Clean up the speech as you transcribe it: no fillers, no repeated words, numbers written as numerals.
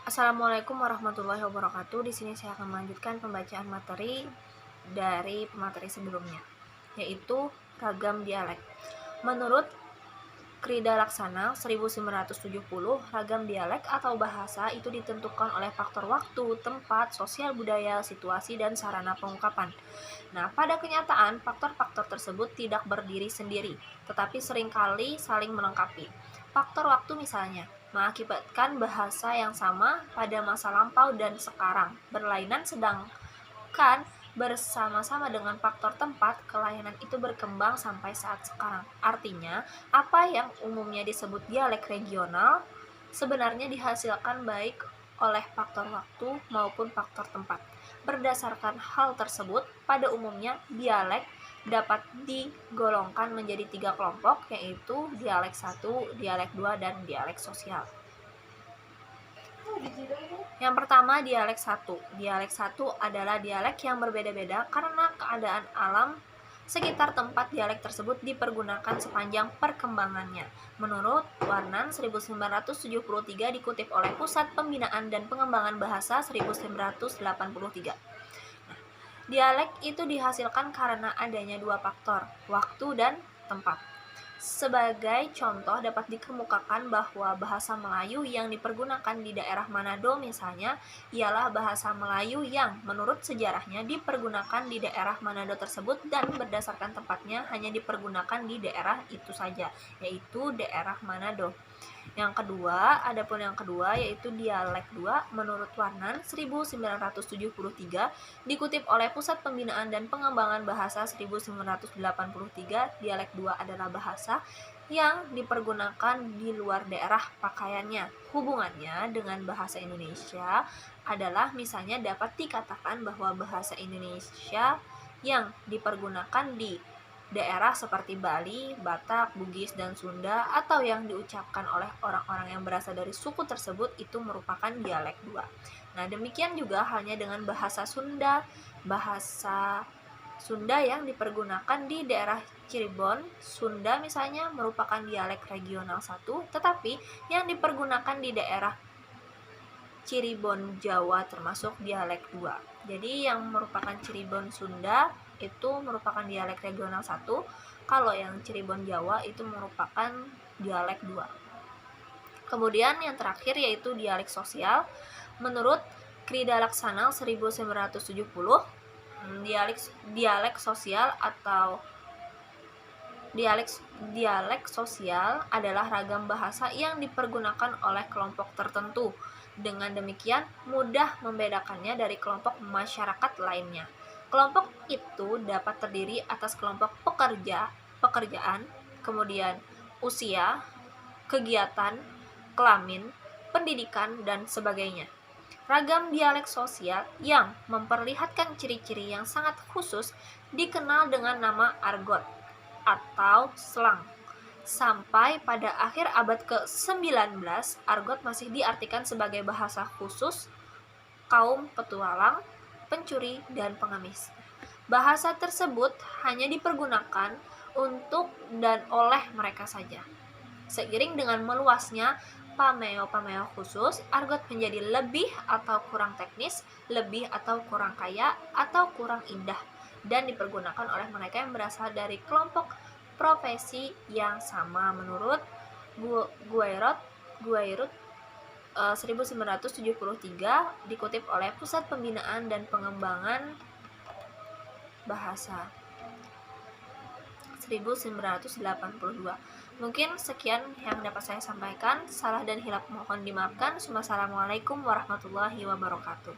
Assalamualaikum warahmatullahi wabarakatuh. Di sini saya akan melanjutkan pembacaan materi dari pemateri sebelumnya, yaitu ragam dialek. Menurut Krida Laksana 1970, ragam dialek atau bahasa itu ditentukan oleh faktor waktu, tempat, sosial budaya, situasi, dan sarana pengungkapan. Nah, pada kenyataan, faktor-faktor tersebut tidak berdiri sendiri, tetapi seringkali saling melengkapi. Faktor waktu misalnya, mengakibatkan bahasa yang sama pada masa lampau dan sekarang berlainan, sedangkan bersama-sama dengan faktor tempat, kelainan itu berkembang sampai saat sekarang. Artinya, apa yang umumnya disebut dialek regional sebenarnya dihasilkan baik oleh faktor waktu maupun faktor tempat. Berdasarkan hal tersebut, pada umumnya dialek dapat digolongkan menjadi 3 kelompok, yaitu dialek 1, dialek 2, dan dialek sosial. Yang pertama, dialek 1. Dialek 1 adalah dialek yang berbeda-beda karena keadaan alam sekitar tempat dialek tersebut dipergunakan sepanjang perkembangannya. Menurut Warnan 1973, dikutip oleh Pusat Pembinaan dan Pengembangan Bahasa 1983. Dialek itu dihasilkan karena adanya 2 faktor, waktu dan tempat. Sebagai contoh dapat dikemukakan bahwa bahasa Melayu yang dipergunakan di daerah Manado misalnya ialah bahasa Melayu yang menurut sejarahnya dipergunakan di daerah Manado tersebut dan berdasarkan tempatnya hanya dipergunakan di daerah itu saja, yaitu daerah Manado. Adapun yang kedua yaitu dialek 2 menurut Warnan 1973, dikutip oleh Pusat Pembinaan dan Pengembangan Bahasa 1983, dialek 2 adalah bahasa yang dipergunakan di luar daerah pakaiannya. Hubungannya dengan bahasa Indonesia adalah misalnya dapat dikatakan bahwa bahasa Indonesia yang dipergunakan di daerah seperti Bali, Batak, Bugis, dan Sunda atau yang diucapkan oleh orang-orang yang berasal dari suku tersebut itu merupakan dialek 2. Nah, demikian juga halnya dengan bahasa Sunda. Bahasa Sunda yang dipergunakan di daerah Cirebon, Sunda misalnya merupakan dialek regional 1, tetapi yang dipergunakan di daerah Cirebon, Jawa termasuk dialek 2. Jadi yang merupakan Cirebon Sunda itu merupakan dialek regional 1, kalau yang Cirebon Jawa itu merupakan dialek 2. Kemudian yang terakhir yaitu dialek sosial. Menurut Krida Laksana 1970, dialek sosial atau dialek sosial adalah ragam bahasa yang dipergunakan oleh kelompok tertentu. Dengan demikian, mudah membedakannya dari kelompok masyarakat lainnya. Kelompok itu dapat terdiri atas kelompok pekerjaan, kemudian usia, kegiatan, kelamin, pendidikan, dan sebagainya. Ragam dialek sosial yang memperlihatkan ciri-ciri yang sangat khusus dikenal dengan nama argot atau slang. Sampai pada akhir abad ke-19, argot masih diartikan sebagai bahasa khusus kaum petualang, pencuri, dan pengemis. Bahasa tersebut hanya dipergunakan untuk dan oleh mereka saja. Seiring dengan meluasnya pameo-pameo khusus, argot menjadi lebih atau kurang teknis, lebih atau kurang kaya, atau kurang indah, dan dipergunakan oleh mereka yang berasal dari kelompok profesi yang sama. Menurut Guairot 1973, dikutip oleh Pusat Pembinaan dan Pengembangan Bahasa 1982. Mungkin sekian yang dapat saya sampaikan. Salah dan hilaf mohon dimaafkan. Wassalamualaikum warahmatullahi wabarakatuh.